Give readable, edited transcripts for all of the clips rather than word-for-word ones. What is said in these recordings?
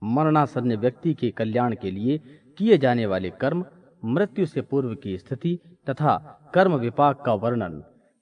मरणासन्न व्यक्ति के कल्याण के लिए किए जाने वाले कर्म, मृत्यु से पूर्व की स्थिति तथा कर्म विपाक का वर्णन।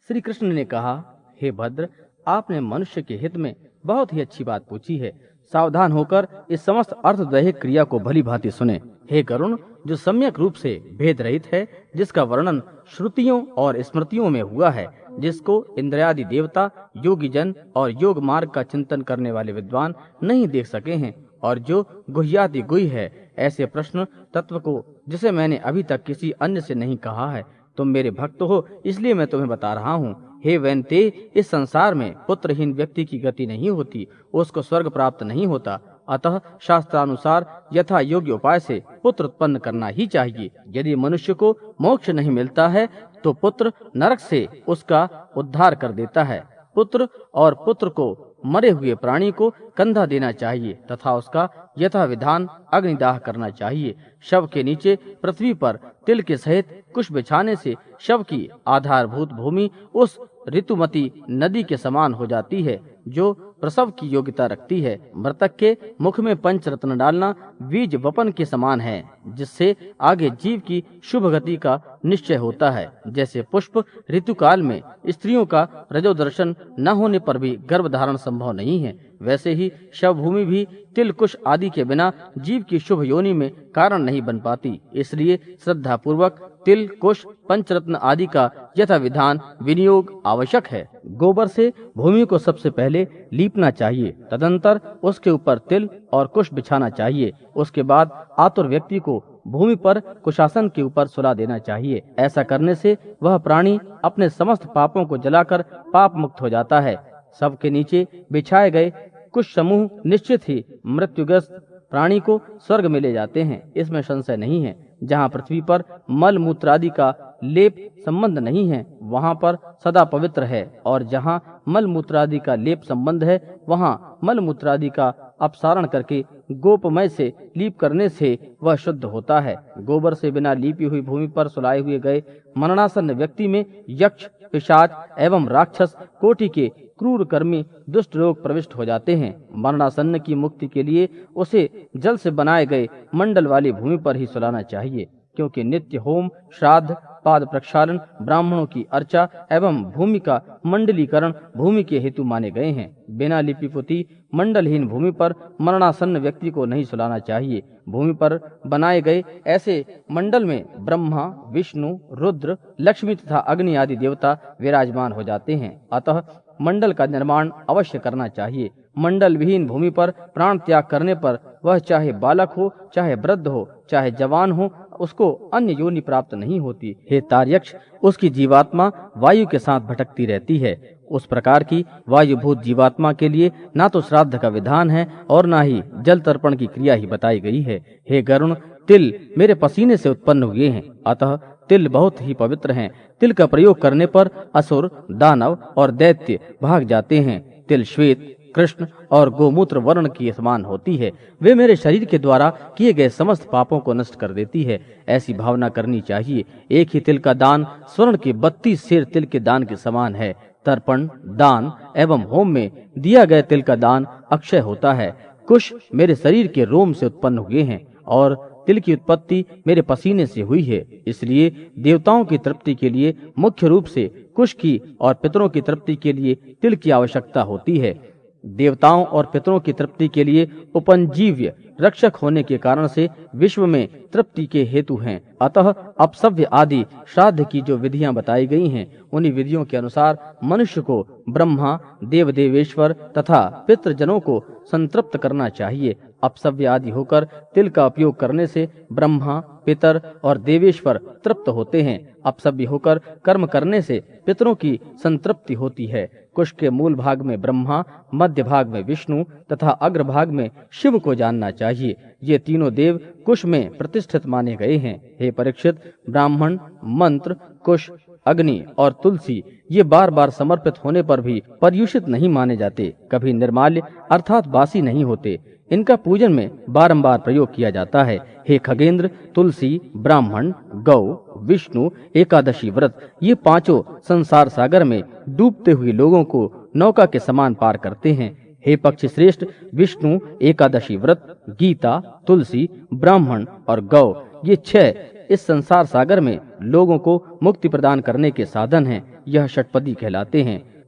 श्री कृष्ण ने कहा, हे भद्र, आपने मनुष्य के हित में बहुत ही अच्छी बात पूछी है। सावधान होकर इस समस्त अर्थदैहिक क्रिया को भली भांति सुने। हे गरुण, जो सम्यक रूप से भेद रहित है, जिसका वर्णन श्रुतियों और स्मृतियों में हुआ है, जिसको इंद्रियादि देवता, योगी जन और योग मार्ग का चिंतन करने वाले विद्वान नहीं देख सके हैं, और जो गुह्याति गुह्य है, ऐसे प्रश्न तत्व को जिसे मैंने अभी तक किसी अन्य से नहीं कहा है। तुम मेरे भक्त हो, इसलिए मैं तुम्हें बता रहा हूँ। हे वैन्ते, इस संसार में पुत्रहीन व्यक्ति की गति नहीं होती, उसको स्वर्ग प्राप्त नहीं होता। अतः शास्त्रानुसार यथा योग्य उपाय से पुत्र उत्पन्न करना ही चाहिए। यदि मनुष्य को मोक्ष नहीं मिलता है तो पुत्र नरक से उसका उद्धार कर देता है। पुत्र और पुत्र को मरे हुए प्राणी को कंधा देना चाहिए तथा उसका यथा विधान अग्निदाह करना चाहिए। शव के नीचे पृथ्वी पर तिल के सहित कुश बिछाने से शव की आधारभूत भूमि उस ऋतुमती नदी के समान हो जाती है जो प्रसव की योग्यता रखती है। मृतक के मुख में पंचरत्न डालना बीज वपन के समान है, जिससे आगे जीव की शुभ गति का निश्चय होता है। जैसे पुष्प ऋतुकाल में स्त्रियों का रजोदर्शन न होने पर भी गर्भ धारण संभव नहीं है, वैसे ही शव भूमि भी तिल कुश आदि के बिना जीव की शुभ योनि में कारण नहीं बन पाती। इसलिए श्रद्धा पूर्वक तिल कुश पंचरत्न आदि का यथा विधान विनियोग आवश्यक है। गोबर से भूमि को सबसे पहले लीपना चाहिए, तदंतर उसके ऊपर तिल और कुश बिछाना चाहिए। उसके बाद आतुर व्यक्ति को भूमि पर कुशासन के ऊपर सुला देना चाहिए। ऐसा करने से वह प्राणी अपने समस्त पापों को जलाकर पाप मुक्त हो जाता है। सबके नीचे बिछाए गए कुछ समूह निश्चित ही मृत्युग्रस्त प्राणी को स्वर्ग में ले जाते हैं, इसमें संशय नहीं है। जहाँ पृथ्वी पर मल मूत्रादि का लेप संबंध नहीं है, वहाँ पर सदा पवित्र है, और जहाँ मल मूत्रादि का लेप संबंध है, वहाँ मल मूत्रादि का अपसारण करके गोपमय से लीप करने से वह शुद्ध होता है। गोबर से बिना लीपी हुई भूमि पर सुलाए हुए गए मरणासन्न व्यक्ति में यक्ष, पिशाच एवं राक्षस कोटि के क्रूर कर्मी दुष्ट लोग प्रविष्ट हो जाते हैं। मरणासन्न की मुक्ति के लिए उसे जल से बनाए गए मंडल वाली भूमि पर ही सुलाना चाहिए, क्योंकि नित्य होम, श्राद्ध, पाद प्रक्षालन, ब्राह्मणों की अर्चा एवं भूमि का मंडलीकरण भूमि के हेतु माने गए हैं। बिना लिपि पुती मंडलहीन भूमि पर मरणासन्न व्यक्ति को नहीं सुलाना चाहिए। भूमि पर बनाए गए ऐसे मंडल में ब्रह्मा, विष्णु, रुद्र, लक्ष्मी तथा अग्नि आदि देवता विराजमान हो जाते हैं। अतः मंडल का निर्माण अवश्य करना चाहिए। मंडल विहीन भूमि पर प्राण त्याग करने पर वह चाहे बालक हो, चाहे वृद्ध हो, चाहे जवान हो, उसको अन्य योनि प्राप्त नहीं होती। हे तार्यक्ष, उसकी जीवात्मा वायु के साथ भटकती रहती है। उस प्रकार की वायुभूत जीवात्मा के लिए ना तो श्राद्ध का विधान है और ना ही जल तर्पण की क्रिया ही बताई गई है। हे गरुण, तिल मेरे पसीने से उत्पन्न हुए हैं, अतः तिल बहुत ही पवित्र हैं। तिल का प्रयोग करने पर असुर, दानव और दैत्य भाग जाते हैं। तिल श्वेत, कृष्ण और गोमूत्र वर्ण की समान होती है। वे मेरे शरीर के द्वारा किए गए समस्त पापों को नष्ट कर देती है। ऐसी भावना करनी चाहिए। एक ही तिल का दान स्वर्ण के 32 सेर तिल के दान के समान है। तर्पण, दान एवं होम में दिया गया तिल का दान अक्षय होता है। कुश मेरे शरीर के रोम से उत्पन्न हुए हैं और तिल की उत्पत्ति मेरे पसीने से हुई है। इसलिए देवताओं की तृप्ति के लिए मुख्य रूप से कुश की और पितरों की तृप्ति के लिए तिल की आवश्यकता होती है। देवताओं और पितरों की तृप्ति के लिए उपनजीव्य रक्षक होने के कारण से विश्व में तृप्ति के हेतु हैं। अतः अपसव्य आदि श्राद्ध की जो विधियां बताई गई हैं, उन्हीं विधियों के अनुसार मनुष्य को ब्रह्मा, देव देवेश्वर तथा पितृजनों को संतृप्त करना चाहिए। अपसव्य आदि होकर तिल का उपयोग करने से ब्रह्मा, पितर और देवेश्वर तृप्त होते हैं। अपसव्य होकर कर्म करने से पितरों की संतृप्ति होती है। कुश के मूल भाग में ब्रह्मा, मध्य भाग में विष्णु तथा अग्र भाग में शिव को जानना चाहिए। ये तीनों देव कुश में प्रतिष्ठित माने गए हैं। हे परीक्षित, ब्राह्मण, मंत्र, कुश, अग्नि और तुलसी ये बार बार समर्पित होने पर भी पर्युषित नहीं माने जाते, कभी निर्माल्य अर्थात बासी नहीं होते। इनका पूजन में बारंबार प्रयोग किया जाता है। हे खगेंद्र, तुलसी, ब्राह्मण, गौ, विष्णु, एकादशी व्रत ये पांचों संसार सागर में डूबते हुए लोगों को नौका के समान पार करते हैं। हे पक्षी श्रेष्ठ, विष्णु, एकादशी व्रत, गीता, तुलसी, ब्राह्मण और गौ, ये 6 इस संसार सागर में लोगों को मुक्ति प्रदान करने के साधन हैं। यह षटपदी कहलाते हैं।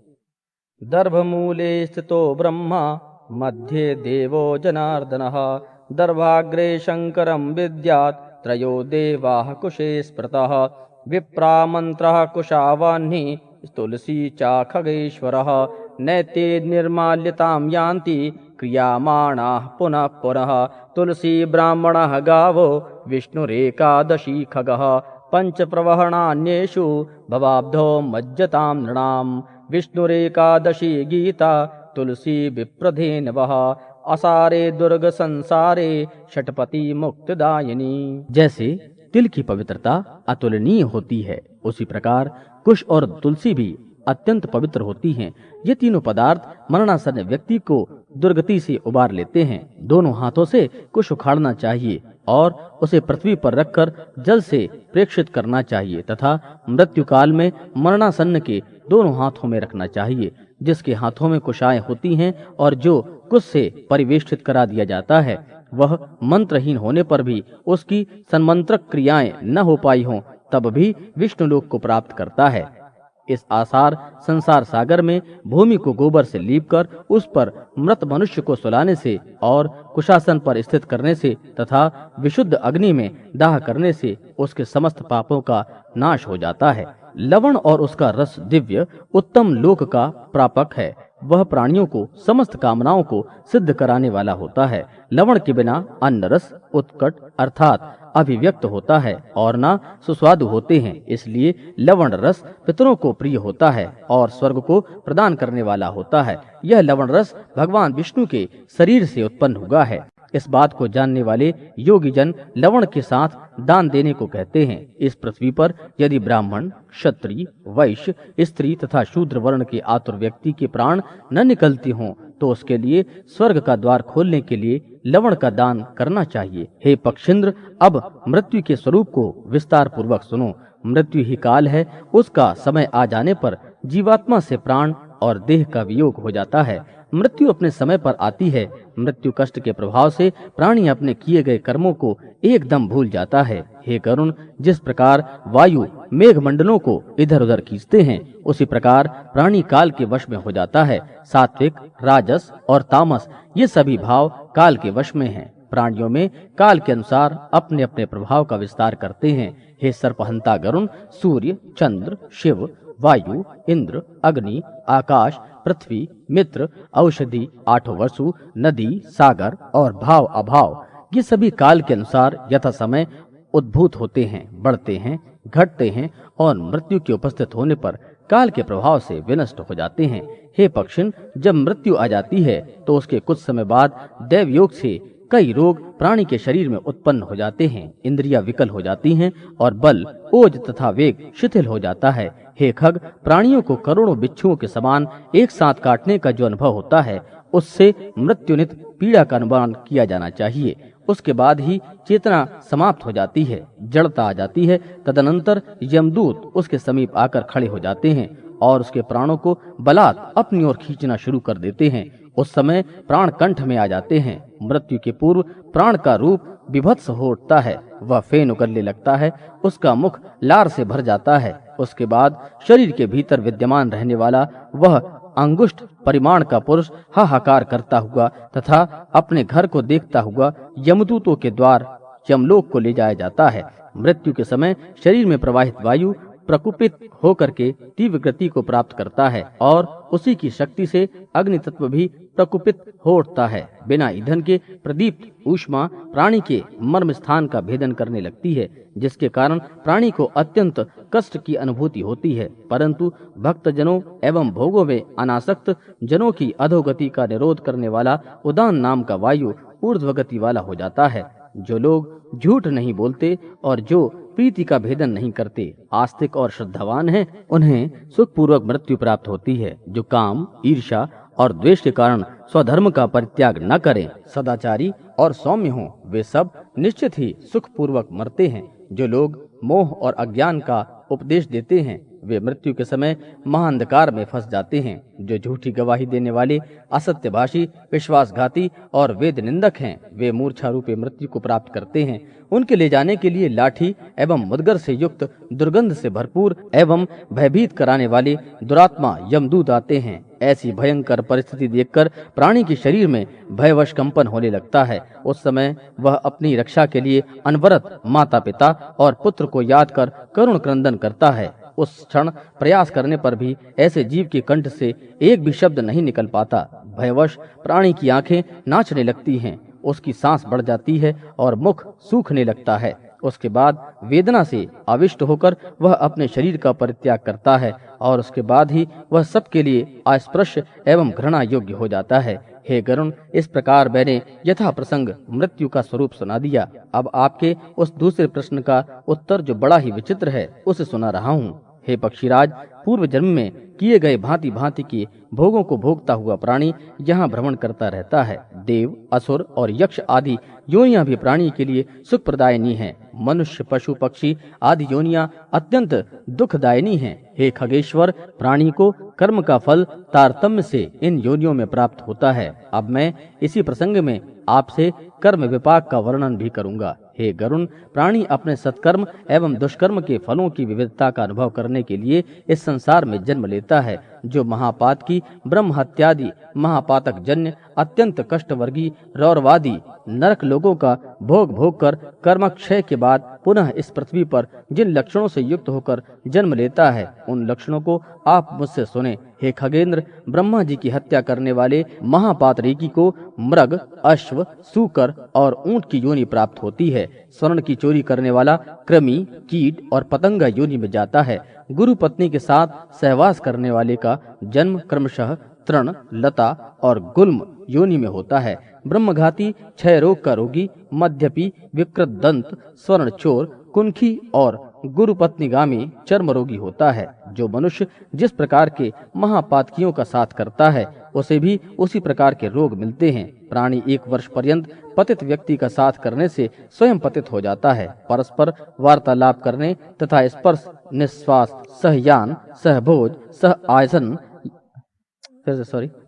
दर्भमूले स्थितो ब्रह्मा, मध्ये देवो जनार्दनः, दर्भाग्रे शंकरं विद्यात्, त्रयो देवाः कुशे स्मृतः, विप्रा मंत्रः कुशावाह्नि, तुलसी च खगेश्वरः, नैते निर्माल्यतां यान्ति, क्रियामाणाः पुनः पुनः, तुलसी ब्राह्मणः गावो, विष्णुरेकादशी खगः, पंचप्रवहणान्येषु भवाब्धो मज्जतां नृणाम्, विष्णुरेकादशी गीता, तुलसी विप्रधेनवः, असारे दुर्ग संसारे, षटपति मुक्तदायिनी। जैसे तिल की पवित्रता अतुलनीय होती है, उसी प्रकार कुश और तुलसी भी अत्यंत पवित्र होती हैं। ये तीनों पदार्थ मरणासन्न व्यक्ति को दुर्गति से उबार लेते हैं। दोनों हाथों से कुश उखाड़ना चाहिए और उसे पृथ्वी पर रखकर जल से प्रेक्षित करना चाहिए तथा मृत्यु काल में मरणासन्न के दोनों हाथों में रखना चाहिए। जिसके हाथों में कुशाएं होती हैं और जो कुश से परिवेष्टित करा दिया जाता है, वह मंत्रहीन होने पर भी उसकी सन्मंत्रक क्रियाएं न हो पाई हों तब भी विष्णु लोक को प्राप्त करता है। इस आसार संसार सागर में भूमि को गोबर से लीपकर उस पर मृत मनुष्य को सुलाने से और कुशासन पर स्थित करने से तथा विशुद्ध अग्नि में दाह करने से उसके समस्त पापों का नाश हो जाता है। लवण और उसका रस दिव्य उत्तम लोक का प्रापक है। वह प्राणियों को समस्त कामनाओं को सिद्ध कराने वाला होता है। लवण के बिना अन्न रस उत्कट अर्थात अभिव्यक्त होता है और ना सुस्वादु होते हैं। इसलिए लवण रस पितरों को प्रिय होता है और स्वर्ग को प्रदान करने वाला होता है। यह लवण रस भगवान विष्णु के शरीर से उत्पन्न हुआ है। इस बात को जानने वाले योगी जन लवण के साथ दान देने को कहते हैं। इस पृथ्वी पर यदि ब्राह्मण, क्षत्रिय, वैश्य, स्त्री तथा शूद्र वर्ण के आतुर व्यक्ति के प्राण न निकलते हों तो उसके लिए स्वर्ग का द्वार खोलने के लिए लवण का दान करना चाहिए। हे पक्षिंद्र, अब मृत्यु के स्वरूप को विस्तार पूर्वक सुनो। मृत्यु ही काल है। उसका समय आ जाने पर जीवात्मा से प्राण और देह का वियोग हो जाता है। मृत्यु अपने समय पर आती है। मृत्यु कष्ट के प्रभाव से प्राणी अपने किए गए कर्मों को एकदम भूल जाता है। हे करुण, जिस प्रकार वायु मेघमंडलों को इधर उधर खींचते हैं, उसी प्रकार प्राणी काल के वश में हो जाता है। सात्विक, राजस और तामस ये सभी भाव काल के वश में हैं। प्राणियों में काल के अनुसार अपने अपने प्रभाव का विस्तार करते हैं। हे सर्पहंता गरुण, सूर्य, चंद्र, शिव, वायु, इंद्र, अग्नि, आकाश, पृथ्वी, मित्र, औषधि, आठों वसु, नदी, सागर और भाव अभाव ये सभी काल के अनुसार यथा समय उद्भूत होते हैं, बढ़ते हैं, घटते हैं और मृत्यु के उपस्थित होने पर काल के प्रभाव से विनष्ट हो जाते हैं। हे पक्षिन, जब मृत्यु आ जाती है तो उसके कुछ समय बाद दैव योग से कई रोग प्राणी के शरीर में उत्पन्न हो जाते हैं। इंद्रियां विकल हो जाती हैं और बल, ओज तथा वेग शिथिल हो जाता है। हे खग, प्राणियों को करोड़ों बिच्छुओं के समान एक साथ काटने का जो अनुभव होता है, उससे मृत्युनित पीड़ा का अनुमान किया जाना चाहिए। उसके बाद ही चेतना समाप्त हो जाती है, जड़ता आ जाती है। तदनंतर यमदूत उसके समीप आकर खड़े हो जाते हैं और उसके प्राणों को बलात् अपनी ओर खींचना शुरू कर देते हैं। उस समय प्राण कंठ में आ जाते हैं। मृत्यु के पूर्व प्राण का रूप विभत्स हो उठता है। वह फेन उगलने लगता है, उसका मुख लार से भर जाता है। उसके बाद शरीर के भीतर विद्यमान रहने वाला वह अंगुष्ठ परिमाण का पुरुष हाहाकार करता हुआ तथा अपने घर को देखता हुआ यमदूतों के द्वार यमलोक को ले जाया जाता है। मृत्यु के समय शरीर में प्रवाहित वायु प्रकुपित होकर के तीव्र गति को प्राप्त करता है और उसी की शक्ति से अग्नि तत्व भी प्रकुपित हो उठता है। बिना ईंधन के प्रदीप्त ऊष्मा प्राणी के मर्म स्थान का भेदन करने लगती है, जिसके कारण प्राणी को अत्यंत कष्ट की अनुभूति होती है। परंतु भक्त जनों एवं भोगों में अनासक्त जनों की अधोगति का निरोध करने वाला उदान नाम का वायु ऊर्ध्वगति वाला हो जाता है। जो लोग झूठ नहीं बोलते और जो प्रीति का भेदन नहीं करते, आस्तिक और श्रद्धावान हैं, उन्हें सुखपूर्वक मृत्यु प्राप्त होती है। जो काम, ईर्ष्या और द्वेष के कारण स्वधर्म का परित्याग न करें, सदाचारी और सौम्य हों, वे सब निश्चित ही सुखपूर्वक मरते हैं। जो लोग मोह और अज्ञान का उपदेश देते हैं वे मृत्यु के समय महाअंधकार में फंस जाते हैं। जो झूठी गवाही देने वाले, असत्यभाषी, विश्वासघाती और वेद निंदक हैं, वे मूर्छा रूपी मृत्यु को प्राप्त करते हैं। उनके ले जाने के लिए लाठी एवं मुदगर से युक्त, दुर्गंध से भरपूर एवं भयभीत कराने वाले दुरात्मा यमदूत आते हैं। ऐसी भयंकर परिस्थिति देखकर प्राणी के शरीर में भयवश कंपन होने लगता है। उस समय वह अपनी रक्षा के लिए अनवरत माता पिता और पुत्र को याद कर करुण क्रंदन करता है। उस क्षण प्रयास करने पर भी ऐसे जीव के कंठ से एक भी शब्द नहीं निकल पाता। भयवश प्राणी की आंखें नाचने लगती हैं, उसकी सांस बढ़ जाती है और मुख सूखने लगता है। उसके बाद वेदना से आविष्ट होकर वह अपने शरीर का परित्याग करता है और उसके बाद ही वह सबके लिए अस्पृश्य एवं घृणा योग्य हो जाता है। हे गरुण, इस प्रकार मैंने यथा प्रसंग मृत्यु का स्वरूप सुना दिया। अब आपके उस दूसरे प्रश्न का उत्तर, जो बड़ा ही विचित्र है, उसे सुना रहा हूँ। हे पक्षीराज, पूर्व जन्म में किए गए भांति भांति के भोगों को भोगता हुआ प्राणी यहाँ भ्रमण करता रहता है। देव, असुर और यक्ष आदि योनियां भी प्राणी के लिए सुखप्रदायिनी हैं। मनुष्य, पशु, पक्षी आदि योनियां अत्यंत दुखदायिनी हैं। हे खगेश्वर, प्राणी को कर्म का फल तारतम्य से इन योनियों में प्राप्त होता है। अब मैं इसी प्रसंग में आपसे कर्म विपाक का वर्णन भी करूंगा। हे गरुण, प्राणी अपने सत्कर्म एवं दुष्कर्म के फलों की विविधता का अनुभव करने के लिए इस संसार में जन्म लेता है। जो महापात की ब्रह्म हत्यादि महापातक जन्य अत्यंत कष्टवर्गीय रौरवादी नरक लोगों का भोग भोग कर कर्मक्षय के बाद पुनः इस पृथ्वी पर जिन लक्षणों से युक्त होकर जन्म लेता है, उन लक्षणों को आप मुझसे सुने। हे खगेंद्र, ब्रह्मा जी की हत्या करने वाले महापातरेकी को मृग, अश्व, सूकर और ऊंट की योनि प्राप्त होती है। स्वर्ण की चोरी करने वाला कृमि, कीट और पतंगा योनि में जाता है। गुरु पत्नी के साथ सहवास करने वाले का जन्म क्रमशः तृण, लता और गुल्म योनि में होता है। ब्रह्मघाती, क्षय रोग का रोगी, मध्यपी, विकृत दंत, स्वर्ण चोर, कुंखी और गुरु पत्नीगामी चर्म रोगी होता है। जो मनुष्य जिस प्रकार के महापातकियों का साथ करता है, उसे भी उसी प्रकार के रोग मिलते हैं। प्राणी 1 वर्ष पर्यंत पतित व्यक्ति का साथ करने से स्वयं पतित हो जाता है। परस्पर वार्तालाप करने तथा स्पर्श, निश्वास, सहयान, सहभोज, सह आयसन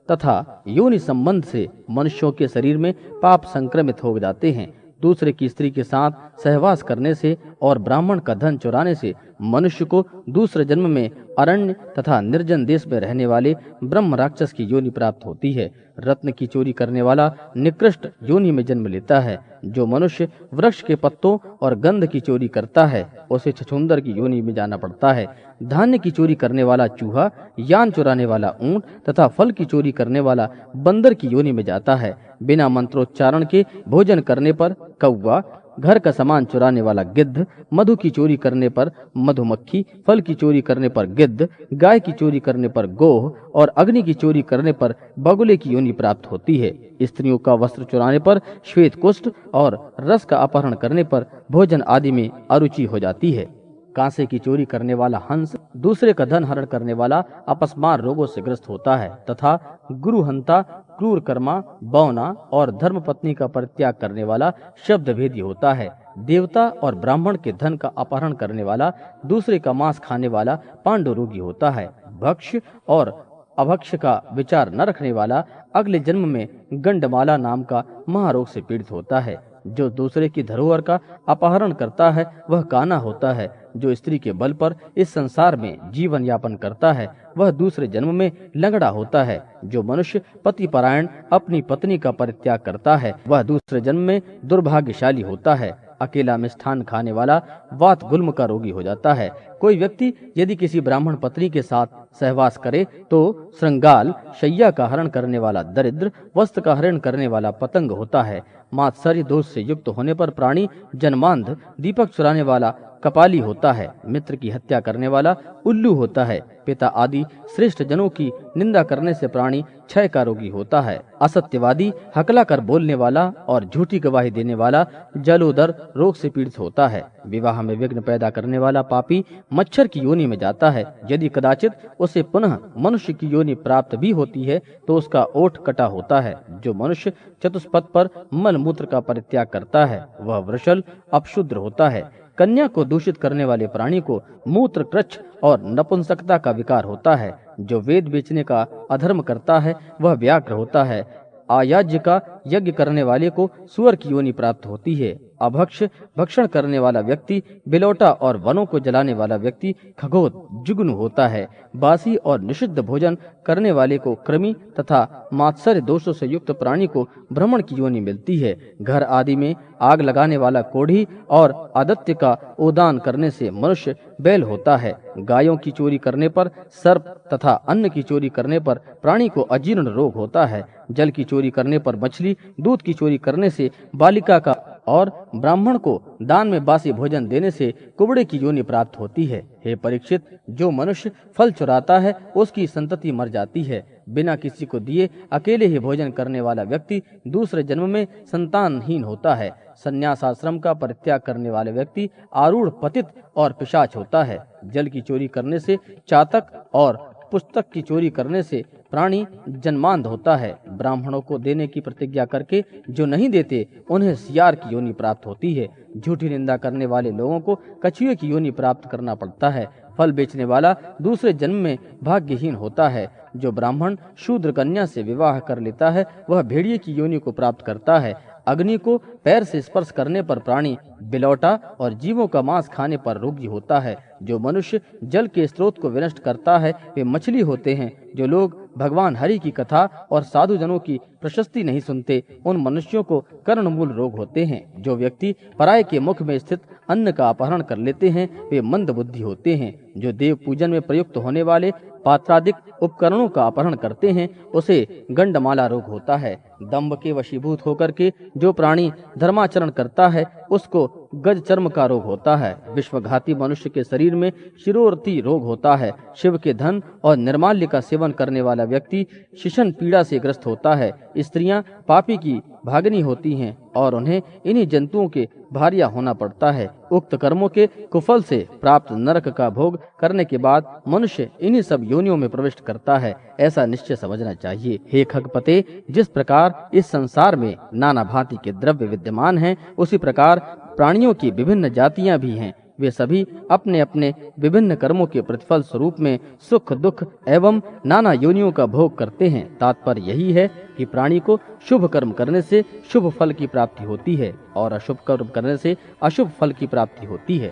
तथा योनि संबंध से मनुष्यों के शरीर में पाप संक्रमित हो जाते हैं। दूसरे की स्त्री के साथ सहवास करने से और ब्राह्मण का धन चुराने से मनुष्य को दूसरे जन्म में अरण्य तथा निर्जन देश में रहने वाले ब्रह्म राक्षस की योनि प्राप्त होती है। रत्न की चोरी करने वाला निकृष्ट योनि में जन्म लेता है। जो मनुष्य वृक्ष के पत्तों और गंध की चोरी करता है, उसे छछूंदर की योनि में जाना पड़ता है। धान्य की चोरी करने वाला चूहा, यान चुराने वाला ऊंट तथा फल की चोरी करने वाला बंदर की योनि में जाता है। बिना मंत्रोच्चारण के भोजन करने पर कौवा, घर का सामान चुराने वाला गिद्ध, मधु की चोरी करने पर मधुमक्खी, फल की चोरी करने पर गिद्ध, गाय की चोरी करने पर गोह और अग्नि की चोरी करने पर बगुले की योनि प्राप्त होती है। स्त्रियों का वस्त्र चुराने पर श्वेत कुष्ठ और रस का अपहरण करने पर भोजन आदि में अरुचि हो जाती है। कांसे की चोरी करने वाला हंस दूसरे का धन हरण करने वाला अपस्मार रोगों से ग्रस्त होता है तथा गुरुहंता, क्रूर कर्मा, बौना और धर्मपत्नी का परित्याग करने वाला शब्द भेदी होता है। देवता और ब्राह्मण के धन का अपहरण करने वाला, दूसरे का मांस खाने वाला पांडु रोगी होता है। भक्ष्य और अभक्ष्य का विचार न रखने वाला अगले जन्म में गंडमाला नाम का महारोग से पीड़ित होता है। जो दूसरे की धरोहर का अपहरण करता है, वह काना होता है। जो स्त्री के बल पर इस संसार में जीवन यापन करता है, वह दूसरे जन्म में लंगड़ा होता है। जो मनुष्य पति परायण अपनी पत्नी का परित्याग करता है, वह दूसरे जन्म में दुर्भाग्यशाली होता है। अकेला मिष्ठान खाने वाला वात गुल्म का रोगी हो जाता है। कोई व्यक्ति यदि किसी ब्राह्मण पत्नी के साथ सहवास करे तो श्रृंगाल, शैया का हरण करने वाला दरिद्र, वस्त्र का हरण करने वाला पतंग होता है। मात्सर्य दोष से युक्त होने पर प्राणी जन्मांध, दीपक चुराने वाला कपाली होता है। मित्र की हत्या करने वाला उल्लू होता है। पिता आदि श्रेष्ठ जनों की निंदा करने से प्राणी क्षय का रोगी होता है। असत्यवादी, हकला कर बोलने वाला और झूठी गवाही देने वाला जलोदर रोग से पीड़ित होता है। विवाह में विघ्न पैदा करने वाला पापी मच्छर की योनि में जाता है। यदि कदाचित उसे पुनः मनुष्य की योनि प्राप्त भी होती है तो उसका ओठ कटा होता है। जो मनुष्य चतुष्पथ पर मल मूत्र का परित्याग करता है, वह वृषल अपशुद्र होता है। कन्या को दूषित करने वाले प्राणी को मूत्र, कृच्छ और नपुंसकता का विकार होता है। जो वेद बेचने का अधर्म करता है वह व्याघ्र होता है। आयाज्य का यज्ञ करने वाले को सूअर की योनि प्राप्त होती है। अभक्ष भक्षण करने वाला व्यक्ति बिलौटा और वनों को जलाने वाला व्यक्ति खगोत जुगनू होता है। बासी और निषिद्ध भोजन करने वाले को कृमि तथा मात्सर्य दोषों से युक्त प्राणी को भ्रमण की योनि मिलती है। घर आदि में आग लगाने वाला कोढ़ी और आदित्य का उदान करने से मनुष्य बैल होता है। गायों की चोरी करने पर सर्प तथा अन्न की चोरी करने पर प्राणी को अजीर्ण रोग होता है। जल की चोरी करने पर मछली, दूध की चोरी करने से बालिका का और ब्राह्मण को दान में बासी भोजन देने से कुबड़े की योनि प्राप्त होती है। हे परीक्षित, जो मनुष्य फल चुराता है उसकी संतति मर जाती है। बिना किसी को दिए अकेले ही भोजन करने वाला व्यक्ति दूसरे जन्म में संतानहीन होता है। संन्यास आश्रम का परित्याग करने वाले व्यक्ति आरूढ़, पतित और पिशाच होता है। जल की चोरी करने से चातक और पुस्तक की चोरी करने से प्राणी जन्मांध होता है। ब्राह्मणों को देने की प्रतिज्ञा करके जो नहीं देते उन्हें सियार की योनि प्राप्त होती है। झूठी निंदा करने वाले लोगों को कछुए की योनि प्राप्त करना पड़ता है। फल बेचने वाला दूसरे जन्म में भाग्यहीन होता है। जो ब्राह्मण शूद्र कन्या से विवाह कर लेता है वह भेड़िए की योनि को प्राप्त करता है। अग्नि को पैर से स्पर्श करने पर प्राणी बिलौटा और जीवों का मांस खाने पर रोगी होता है। जो मनुष्य जल के स्रोत को विनष्ट करता है वे मछली होते हैं। जो लोग भगवान हरि की कथा और साधु जनों की प्रशस्ति नहीं सुनते उन मनुष्यों को कर्णमूल रोग होते हैं। जो व्यक्ति पराये के मुख में स्थित अन्न का अपहरण कर लेते हैं वे मंद बुद्धि होते हैं। जो देव पूजन में प्रयुक्त होने वाले पात्रादिक उपकरणों का अपहरण करते हैं उसे गंडमाला रोग होता है। दंभ के वशीभूत होकर के जो प्राणी धर्माचरण करता है उसको गज चर्म का रोग होता है। विश्वघाती मनुष्य के शरीर में शिरोरति रोग होता है। शिव के धन और निर्माल्य का सेवन करने वाला व्यक्ति शिशन पीड़ा से ग्रस्त होता है। स्त्रियां पापी की भागनी होती हैं और उन्हें इन्हीं जंतुओं के भारिया होना पड़ता है। उक्त कर्मों के कुफल से प्राप्त नरक का भोग करने के बाद मनुष्य इन्हीं सब योनियों में प्रविष्ट करता है, ऐसा निश्चय समझना चाहिए। हे खगपते, जिस प्रकार इस संसार में नाना भांति के द्रव्य विद्यमान हैं, उसी प्रकार प्राणियों की विभिन्न जातियां भी हैं। वे सभी अपने अपने विभिन्न कर्मों के प्रतिफल स्वरूप में सुख, दुख एवं नाना योनियों का भोग करते हैं। तात्पर्य यही है कि प्राणी को शुभ कर्म करने से शुभ फल की प्राप्ति होती है और अशुभ कर्म करने से अशुभ फल की प्राप्ति होती है।